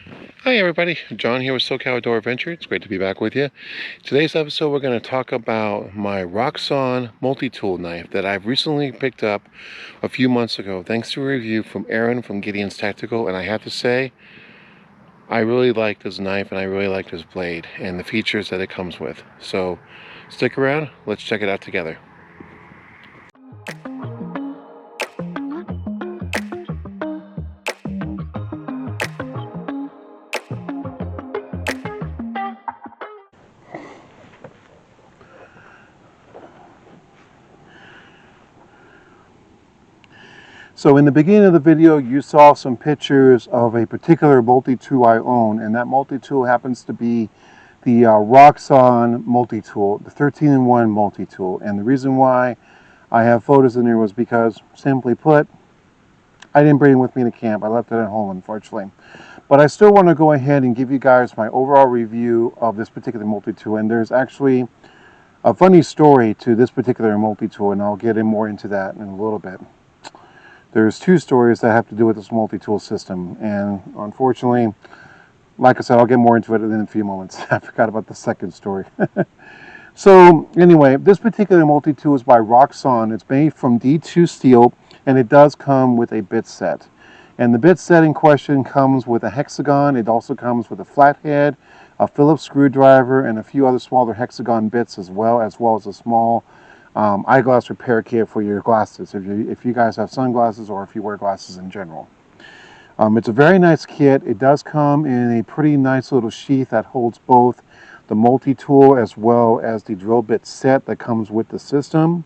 Hi everybody, John here with SoCal Outdoor Adventure. It's great to be back with you. Today's episode we're going to talk about my Roxon multi-tool knife that I've recently picked up a few months ago thanks to a review from Aaron from Gideon's Tactical, and I have to say I really like this knife and I really like this blade and the features that it comes with. So stick around, let's check it out together. So in the beginning of the video, you saw some pictures of a particular multi-tool I own, and that multi-tool happens to be the Roxon multi-tool, the 13-in-1 multi-tool. And the reason why I have photos in there was because, simply put, I didn't bring it with me to camp. I left it at home, unfortunately. But I still want to go ahead and give you guys my overall review of this particular multi-tool. And there's actually a funny story to this particular multi-tool, and I'll get more into that in a little bit. There's two stories that have to do with this multi-tool system, and unfortunately, like I said, I'll get more into it in a few moments. I forgot about the second story. So anyway, this particular multi-tool is by Roxon. It's made from D2 steel, and it does come with a bit set. And the bit set in question comes with a hexagon. It also comes with a flathead, a Phillips screwdriver, and a few other smaller hexagon bits as well as a small eyeglass repair kit for your glasses if you guys have sunglasses or if you wear glasses in general. It's a very nice kit. It does come in a pretty nice little sheath that holds both the multi-tool as well as the drill bit set that comes with the system.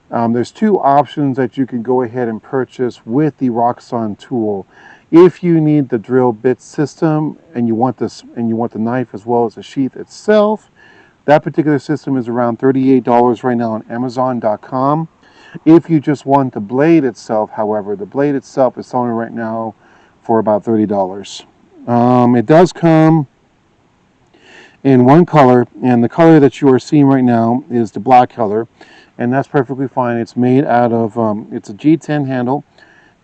There's two options that you can go ahead and purchase with the Roxon tool. If you need the drill bit system and you want the knife as well as the sheath itself, that particular system is around $38 right now on Amazon.com. If you just want the blade itself, however, the blade itself is selling right now for about $30. It does come in one color, and the color that you are seeing right now is the black color, and that's perfectly fine. It's made out of, it's a G10 handle.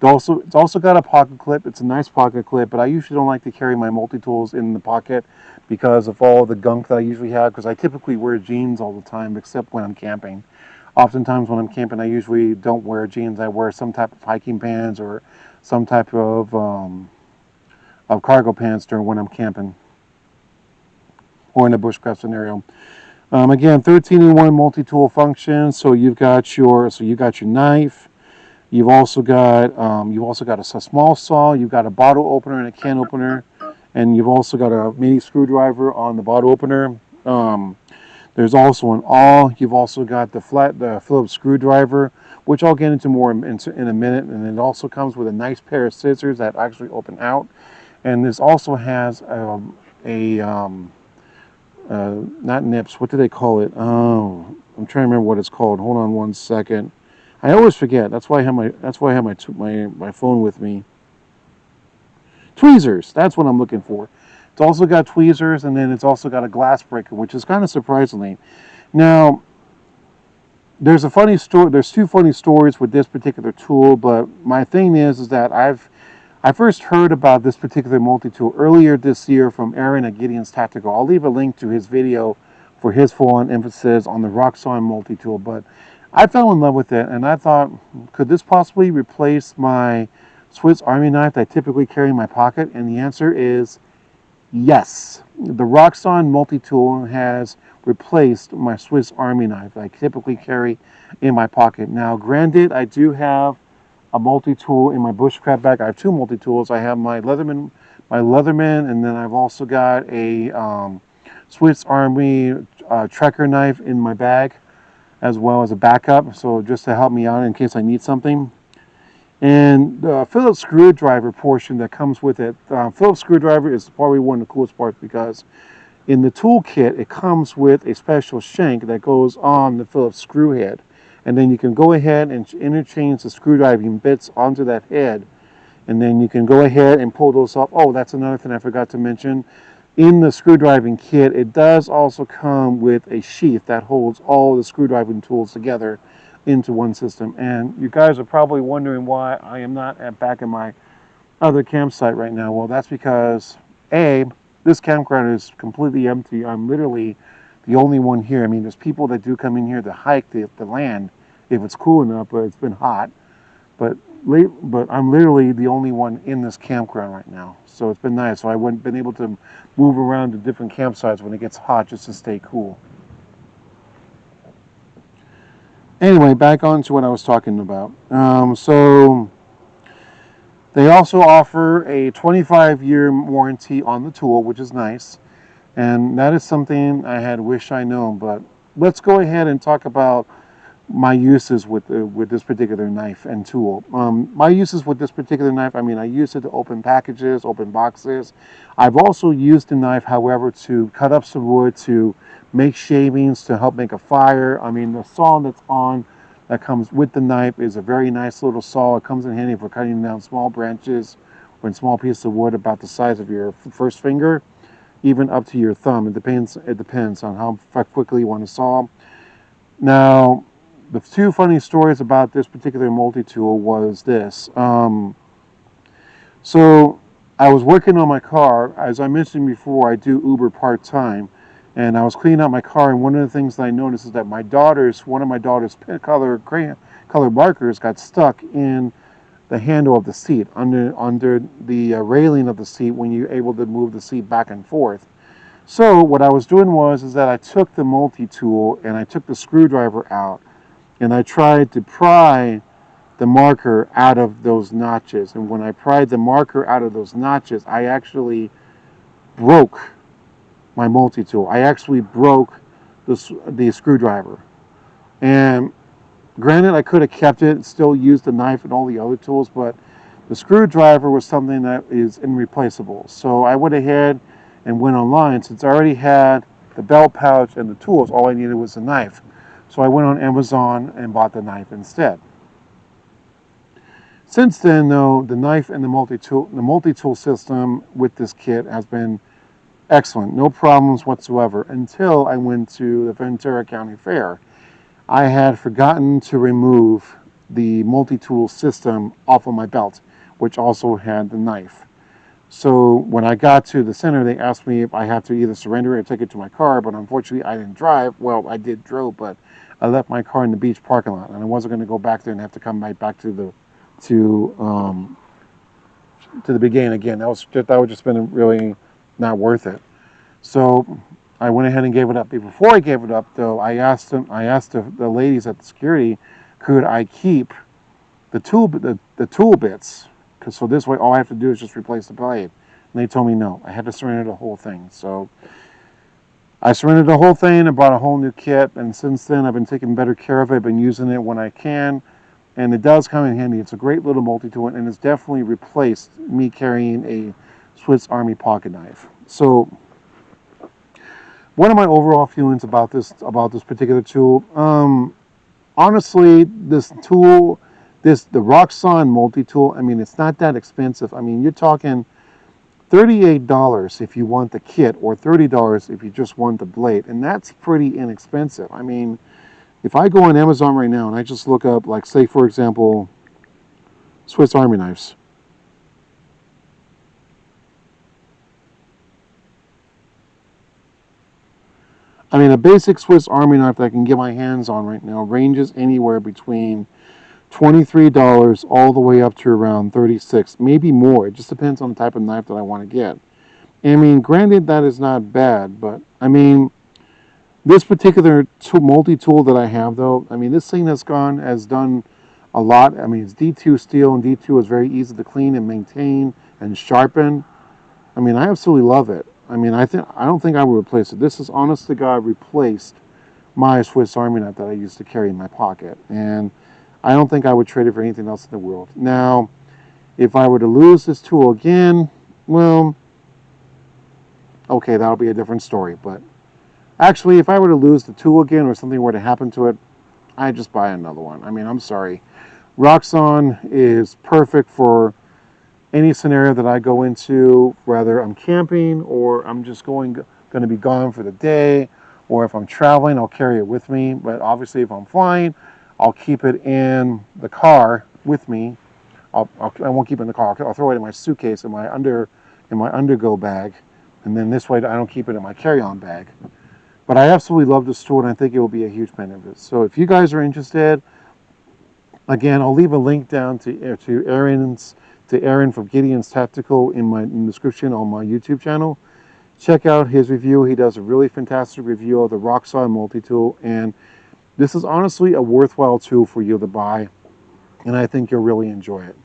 It's also got a pocket clip. It's a nice pocket clip, but I usually don't like to carry my multi-tools in the pocket because of all the gunk that I usually have, because I typically wear jeans all the time except when I'm camping. Oftentimes when I'm camping, I usually don't wear jeans. I wear some type of hiking pants or some type of cargo pants during when I'm camping or in a bushcraft scenario. Again, 13-in-1 multi-tool function. So you've got your knife. You've also got a small saw. You've got a bottle opener and a can opener, and you've also got a mini screwdriver on the bottle opener. There's also an awl. You've also got the Phillips screwdriver, which I'll get into more in a minute. And it also comes with a nice pair of scissors that actually open out. And this also has not nips. What do they call it? Oh, I'm trying to remember what it's called. Hold on one second. I always forget. That's why I have my phone with me. Tweezers. That's what I'm looking for. It's also got tweezers, and then it's also got a glass breaker, which is kind of surprisingly. Now, there's a funny story. There's two funny stories with this particular tool, but my thing is that I first heard about this particular multi-tool earlier this year from Aaron at Gideon's Tactical. I'll leave a link to his video for his full-on emphasis on the Roxon multi-tool, but I fell in love with it, and I thought, could this possibly replace my Swiss Army knife that I typically carry in my pocket? And the answer is yes. The Roxon multi-tool has replaced my Swiss Army knife that I typically carry in my pocket. Now, granted, I do have a multi-tool in my bushcraft bag. I have two multi-tools. I have my Leatherman, and then I've also got a Swiss Army Trekker knife in my bag, as well as a backup, so just to help me out in case I need something. And the Phillips screwdriver portion that comes with it, Phillips screwdriver is probably one of the coolest parts because in the toolkit it comes with a special shank that goes on the Phillips screw head. And then you can go ahead and interchange the screwdriving bits onto that head. And then you can go ahead and pull those up. Oh, that's another thing I forgot to mention. In the screwdriving kit, it does also come with a sheath that holds all the screwdriving tools together into one system. And you guys are probably wondering why I am not back in my other campsite right now. Well, that's because This campground is completely empty. I'm literally the only one here. I mean, there's people that do come in here to hike the land if it's cool enough, but it's been hot. But but I'm literally the only one in this campground right now. So it's been nice. So I wouldn't been able to move around to different campsites when it gets hot just to stay cool. Anyway, back on to what I was talking about. So they also offer a 25-year warranty on the tool, which is nice. And that is something I had wished I known. But let's go ahead and talk about my uses with this particular knife and tool. My uses with this particular knife, I mean, I use it to open packages, open boxes. I've also used the knife, however, to cut up some wood, to make shavings, to help make a fire. I mean, the saw that's on that comes with the knife is a very nice little saw. It comes in handy for cutting down small branches or small pieces of wood about the size of your first finger, even up to your thumb. It depends on how quickly you want to saw. Now, the two funny stories about this particular multi-tool was this. So I was working on my car. As I mentioned before, I do Uber part-time. And I was cleaning out my car, and one of the things that I noticed is that one of my daughter's color markers got stuck in the handle of the seat, under the railing of the seat when you're able to move the seat back and forth. So what I was doing is that I took the multi-tool and I took the screwdriver out, and I tried to pry the marker out of those notches. And when I pried the marker out of those notches, I actually broke my multi-tool. I actually broke the screwdriver. And granted, I could have kept it, still used the knife and all the other tools, but the screwdriver was something that is irreplaceable. So I went ahead and went online. Since I already had the belt pouch and the tools, all I needed was a knife. So I went on Amazon and bought the knife instead. Since then, though, the knife and the multi-tool system with this kit has been excellent. No problems whatsoever until I went to the Ventura County Fair. I had forgotten to remove the multi-tool system off of my belt, which also had the knife. So when I got to the center, they asked me if I had to either surrender it or take it to my car, but unfortunately I didn't drive. Well, I did drove, but I left my car in the beach parking lot, and I wasn't going to go back there and have to come right back to the beginning again. That would just been really not worth it. So I went ahead and gave it up. Before I gave it up, though, I asked the ladies at the security, could I keep the tool bits? Because so this way, all I have to do is just replace the blade. And they told me no. I had to surrender the whole thing. So I surrendered the whole thing and bought a whole new kit. And since then, I've been taking better care of it. I've been using it when I can, and it does come in handy. It's a great little multi-tool, and it's definitely replaced me carrying a Swiss Army pocket knife. So one of my overall feelings about this particular tool, honestly, this tool, the Roxon multi-tool, I mean, it's not that expensive. I mean, you're talking $38 if you want the kit, or $30 if you just want the blade, and that's pretty inexpensive. I mean, if I go on Amazon right now and I just look up, like, say, for example, Swiss Army knives. I mean, a basic Swiss Army knife that I can get my hands on right now ranges anywhere between $23 all the way up to around $36, maybe more. It just depends on the type of knife that I want to get. I mean, granted, that is not bad, but I mean, this particular multi-tool that I have, though, I mean, this thing has done a lot. I mean, it's D2 steel, and D2 is very easy to clean and maintain and sharpen. I mean, I absolutely love it. I mean, I don't think I would replace it. This is, honest to God, replaced my Swiss Army knife that I used to carry in my pocket, and I don't think I would trade it for anything else in the world. Now, if I were to lose this tool again, well, okay, that'll be a different story. But actually, if I were to lose the tool again, or something were to happen to it, I'd just buy another one. I mean, I'm sorry. Roxon is perfect for any scenario that I go into, whether I'm camping or I'm just going to be gone for the day, or if I'm traveling, I'll carry it with me. But obviously, if I'm flying, I'll keep it in the car with me. I won't keep it in the car. I'll throw it in my suitcase, in my under in my undergo bag, and then this way I don't keep it in my carry-on bag. But I absolutely love this tool, and I think it will be a huge benefit. So if you guys are interested, again, I'll leave a link down to Aaron from Gideon's Tactical in the description on my YouTube channel. Check out his review. He does a really fantastic review of the Roxon multi-tool, and this is honestly a worthwhile tool for you to buy, and I think you'll really enjoy it.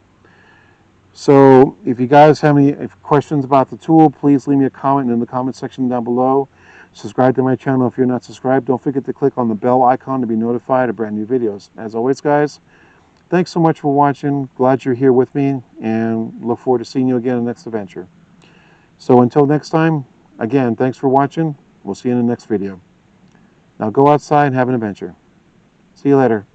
So if you guys have any questions about the tool, please leave me a comment in the comment section down below. Subscribe to my channel if you're not subscribed. Don't forget to click on the bell icon to be notified of brand new videos. As always, guys, thanks so much for watching. Glad you're here with me, and look forward to seeing you again in the next adventure. So until next time, again, thanks for watching. We'll see you in the next video. Now go outside and have an adventure. See you later.